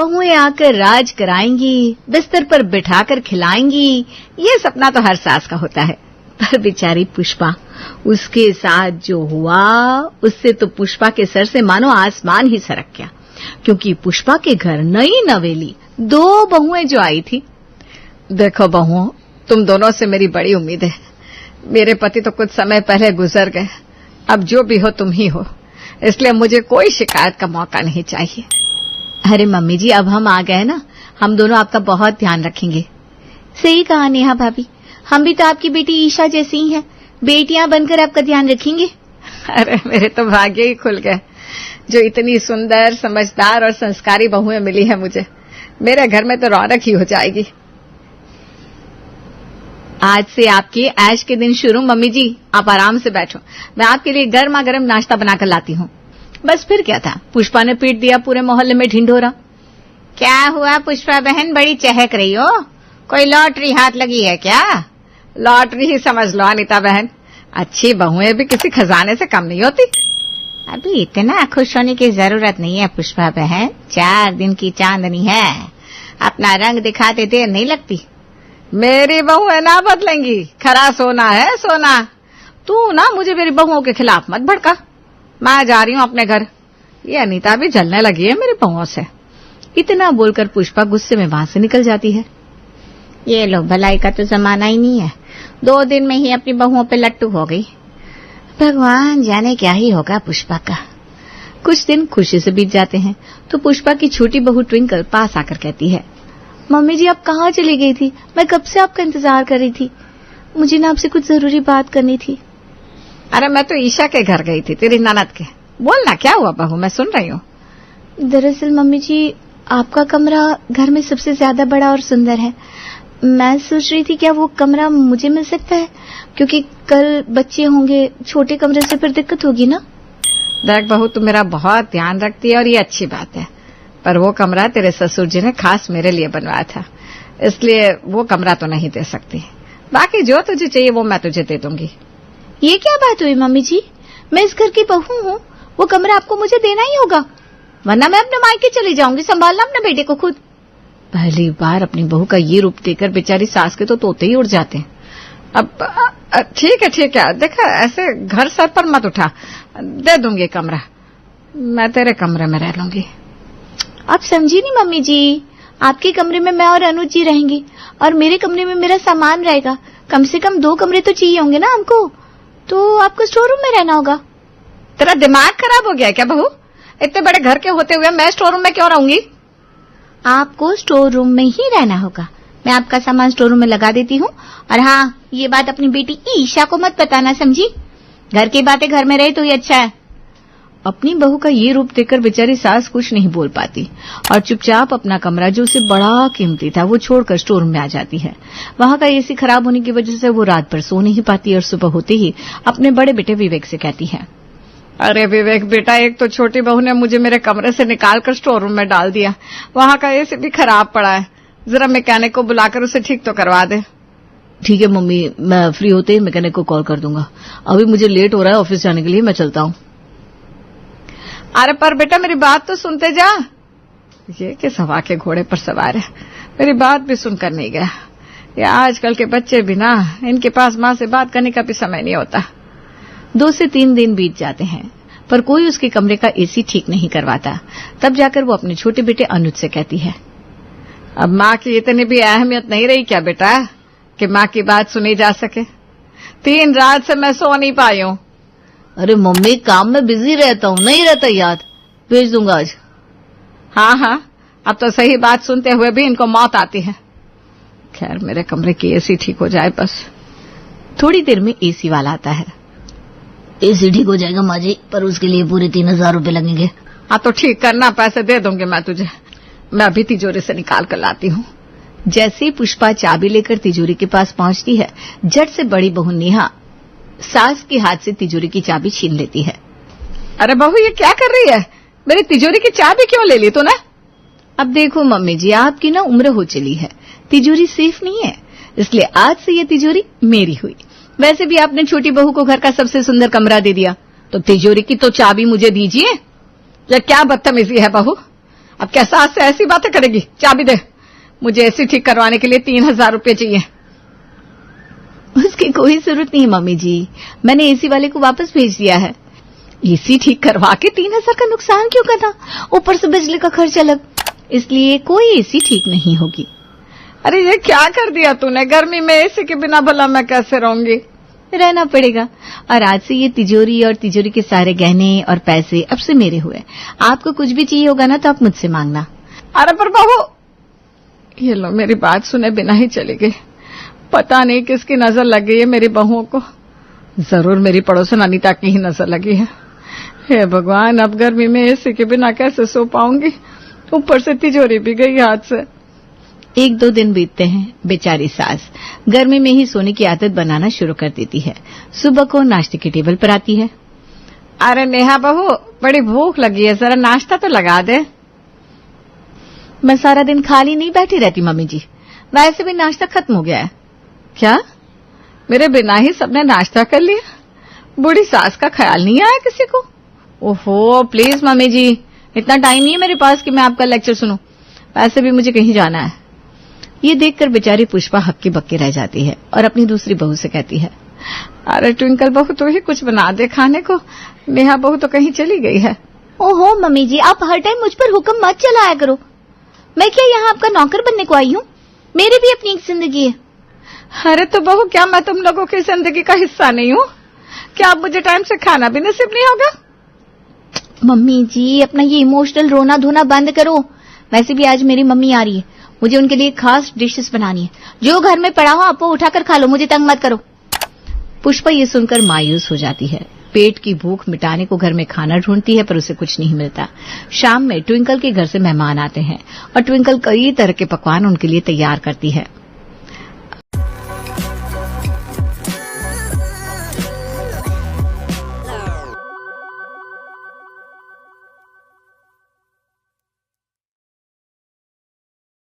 बहुएं आकर राज कराएंगी, बिस्तर पर बिठाकर खिलाएंगी, ये सपना तो हर सास का होता है। पर बेचारी पुष्पा, उसके साथ जो हुआ उससे तो पुष्पा के सर से मानो आसमान ही सरक गया, क्योंकि पुष्पा के घर नई नवेली 2 बहुएं जो आई थी। देखो बहुओं, तुम दोनों से मेरी बड़ी उम्मीद है। मेरे पति तो कुछ समय पहले गुजर गए, अब जो भी हो तुम ही हो, इसलिए मुझे कोई शिकायत का मौका नहीं चाहिए। अरे मम्मी जी, अब हम आ गए ना, हम दोनों आपका बहुत ध्यान रखेंगे। सही कहा नेहा भाभी, हम भी तो आपकी बेटी ईशा जैसी ही हैं, बेटियां बनकर आपका ध्यान रखेंगे। अरे मेरे तो भाग्य ही खुल गए, जो इतनी सुंदर, समझदार और संस्कारी बहुएं मिली है मुझे। मेरे घर में तो रौनक ही हो जाएगी। आज से आपके ऐश के दिन शुरू। मम्मी जी, आप आराम से बैठो, मैं आपके लिए गर्मा गर्म नाश्ता बनाकर लाती हूँ। बस फिर क्या था, पुष्पा ने पीट दिया पूरे मोहल्ले में ढिंढोरा। क्या हुआ पुष्पा बहन, बड़ी चहक रही हो? कोई लॉटरी हाथ लगी है क्या? लॉटरी ही समझ लो अनीता बहन, अच्छी बहुएं भी किसी खजाने से कम नहीं होती। अभी इतना खुश होने की जरूरत नहीं है पुष्पा बहन, 4 दिन की चांदनी है, अपना रंग दिखाते देर नहीं लगती। मेरी बहुएं ना बदलेंगी, खरा सोना है सोना। तू ना मुझे मेरी बहुओं के खिलाफ मत भड़का, मैं जा रही हूँ अपने घर। ये अनीता भी जलने लगी है मेरी बहुओं से। इतना बोलकर पुष्पा गुस्से में वहां से निकल जाती है। ये लो, भलाई का तो जमाना ही नहीं है, 2 दिन में ही अपनी बहुओं पे लट्टू हो गई। भगवान जाने क्या ही होगा पुष्पा का। कुछ दिन खुशी से बीत जाते हैं तो पुष्पा की छोटी बहू ट्विंकल पास आकर कहती है, मम्मी जी आप कहाँ चली गई थी? मैं कब से आपका इंतजार कर रही थी, मुझे ना आपसे कुछ जरूरी बात करनी थी। अरे मैं तो ईशा के घर गई थी, तेरी ननद के। बोलना क्या हुआ बहू, मैं सुन रही हूँ। दरअसल मम्मी जी, आपका कमरा घर में सबसे ज्यादा बड़ा और सुंदर है। मैं सोच रही थी क्या वो कमरा मुझे मिल सकता है, क्योंकि कल बच्चे होंगे, छोटे कमरे से फिर दिक्कत होगी ना। देख बहू, तू मेरा बहुत ध्यान रखती है और ये अच्छी बात है, पर वो कमरा तेरे ससुर जी ने खास मेरे लिए बनवाया था, इसलिए वो कमरा तो नहीं दे सकती। बाकी जो तुझे चाहिए वो मैं तुझे दे दूंगी। ये क्या बात हुई मम्मी जी, मैं इस घर की बहू हूँ, वो कमरा आपको मुझे देना ही होगा, वरना मैं अपने मायके चली जाऊंगी, संभालना अपने बेटे को खुद। पहली बार अपनी बहू का ये रूप देखकर बेचारी सास के तो तोते ही उड़ जाते हैं। अब ठीक है, देखा ऐसे घर सर पर मत उठा, दे दूंगी कमरा, मैं तेरे कमरे में रह लूंगी। आप समझी नहीं मम्मी जी, आपके कमरे में मैं और अनुज जी रहेंगी और मेरे कमरे में मेरा सामान रहेगा। कम से कम 2 कमरे तो चाहिए होंगे ना हमको, तो आपको स्टोर रूम में रहना होगा। तेरा दिमाग खराब हो गया क्या बहू? इतने बड़े घर के होते हुए मैं स्टोर रूम में क्यों रहूंगी? आपको स्टोर रूम में ही रहना होगा, मैं आपका सामान स्टोर रूम में लगा देती हूँ। और हाँ, ये बात अपनी बेटी ईशा को मत बताना, समझी? घर की बातें घर में रहे तो ही अच्छा है। अपनी बहू का ये रूप देखकर बेचारी सास कुछ नहीं बोल पाती और चुपचाप अपना कमरा जो उसे बड़ा कीमती था वो छोड़कर स्टोर रूम में आ जाती है। वहां का एसी खराब होने की वजह से वो रात भर सो नहीं पाती और सुबह होते ही अपने बड़े बेटे विवेक से कहती है, अरे विवेक बेटा, एक तो छोटी बहू ने मुझे मेरे कमरे से निकालकर स्टोर रूम में डाल दिया, वहां का एसी भी खराब पड़ा है, जरा मैकेनिक को बुलाकर उसे ठीक तो करवा दे। ठीक है मम्मी, मैं फ्री होते ही मैकेनिक को कॉल कर दूंगा, अभी मुझे लेट हो रहा है ऑफिस जाने के लिए, मैं चलता हूँ। अरे पर बेटा मेरी बात तो सुनते जा। ये किस हवा के घोड़े पर सवार है, मेरी बात भी सुनकर नहीं गया। ये आजकल के बच्चे भी ना, इनके पास माँ से बात करने का भी समय नहीं होता। 2 से 3 दिन बीत जाते हैं पर कोई उसके कमरे का एसी ठीक नहीं करवाता। तब जाकर वो अपने छोटे बेटे अनुज से कहती है, अब माँ की इतनी भी अहमियत नहीं रही क्या बेटा कि माँ की बात सुनी जा सके? 3 रात से मैं सो नहीं पाई हूँ। अरे मम्मी, काम में बिजी रहता हूँ, नहीं रहता याद, भेज दूंगा आज। हाँ, अब तो सही बात सुनते हुए भी इनको मौत आती है। खैर मेरे कमरे की एसी ठीक हो जाए बस। थोड़ी देर में एसी वाला आता है। एसी ठीक हो जाएगा माँ जी, पर उसके लिए पूरे 3000 रुपए लगेंगे। हाँ तो ठीक करना, पैसे दे दूंगी मैं तुझे, मैं अभी तिजोरी से निकाल कर लाती हूँ। जैसे ही पुष्पा चाबी लेकर तिजोरी के पास पहुंचती है, झट से बड़ी बहू नेहा सास के हाथ से तिजोरी की चाबी छीन लेती है। अरे बहू, ये क्या कर रही है? मेरी तिजोरी की चाबी क्यों ले ली तूने? अब देखो मम्मी जी, आपकी ना उम्र हो चली है, तिजोरी सेफ नहीं है, इसलिए आज से ये तिजोरी मेरी हुई। वैसे भी आपने छोटी बहू को घर का सबसे सुंदर कमरा दे दिया, तो तिजोरी की तो चाबी मुझे दीजिए। या क्या बदतमीजी है बहू, अब क्या सास से ऐसी बातें करेगी? चाबी दे, मुझे एसी ठीक करवाने के लिए 3,000 रुपये चाहिए। उसकी कोई जरूरत नहीं है मम्मी जी, मैंने एसी वाले को वापस भेज दिया है। एसी ठीक करवा के 3,000 का नुकसान क्यों करना, ऊपर से बिजली का खर्च अलग, इसलिए कोई एसी ठीक नहीं होगी। अरे ये क्या कर दिया तूने, गर्मी में एसी के बिना भला मैं कैसे रहूंगी? रहना पड़ेगा, और आज से ये तिजोरी और तिजोरी के सारे गहने और पैसे अब से मेरे हुए। आपको कुछ भी चाहिए होगा ना तो आप मुझसे मांगना। अरे पर बहू, ये लो मेरी बात सुने बिना ही चली गई। पता नहीं किसकी नजर लग गई है मेरी बहुओं को, जरूर मेरी पड़ोसन अनीता की ही नजर लगी है। हे भगवान, अब गर्मी में एसी के बिना कैसे सो पाऊंगी, ऊपर से तिजोरी भी गई हाथ से। 1-2 दिन बीतते हैं, बेचारी सास गर्मी में ही सोने की आदत बनाना शुरू कर देती है। सुबह को नाश्ते की टेबल पर आती है। अरे नेहा बहू, बड़ी भूख लगी है, जरा नाश्ता तो लगा दे। मैं सारा दिन खाली नहीं बैठी रहती मम्मी जी, वैसे भी नाश्ता खत्म हो गया है। क्या मेरे बिना ही सबने नाश्ता कर लिया? बूढ़ी सास का ख्याल नहीं आया किसी को? ओहो प्लीज मम्मी जी, इतना टाइम नहीं है मेरे पास कि मैं आपका लेक्चर सुनूं, वैसे भी मुझे कहीं जाना है। ये देखकर बेचारी पुष्पा हक्की बक्की रह जाती है और अपनी दूसरी बहू से कहती है, अरे ट्विंकल बहू तू ही कुछ बना दे खाने को, नेहा बहू तो कहीं चली गई है। ओहो मम्मी जी, आप हर टाइम मुझ पर हुक्म मत चलाया करो। मैं क्या यहाँ आपका नौकर बनने को आई हूँ? मेरी भी अपनी एक जिंदगी है। अरे तो बहू, क्या मैं तुम लोगों की जिंदगी का हिस्सा नहीं हूँ? क्या अब मुझे टाइम से खाना भी नसीब नहीं होगा? मम्मी जी, अपना ये इमोशनल रोना धोना बंद करो। वैसे भी आज मेरी मम्मी आ रही है, मुझे उनके लिए खास डिशेस बनानी है। जो घर में पड़ा हो आप वो उठाकर खा लो, मुझे तंग मत करो। पुष्पा ये सुनकर मायूस हो जाती है। पेट की भूख मिटाने को घर में खाना ढूंढती है पर उसे कुछ नहीं मिलता। शाम में ट्विंकल के घर से मेहमान आते हैं और ट्विंकल कई तरह के पकवान उनके लिए तैयार करती है।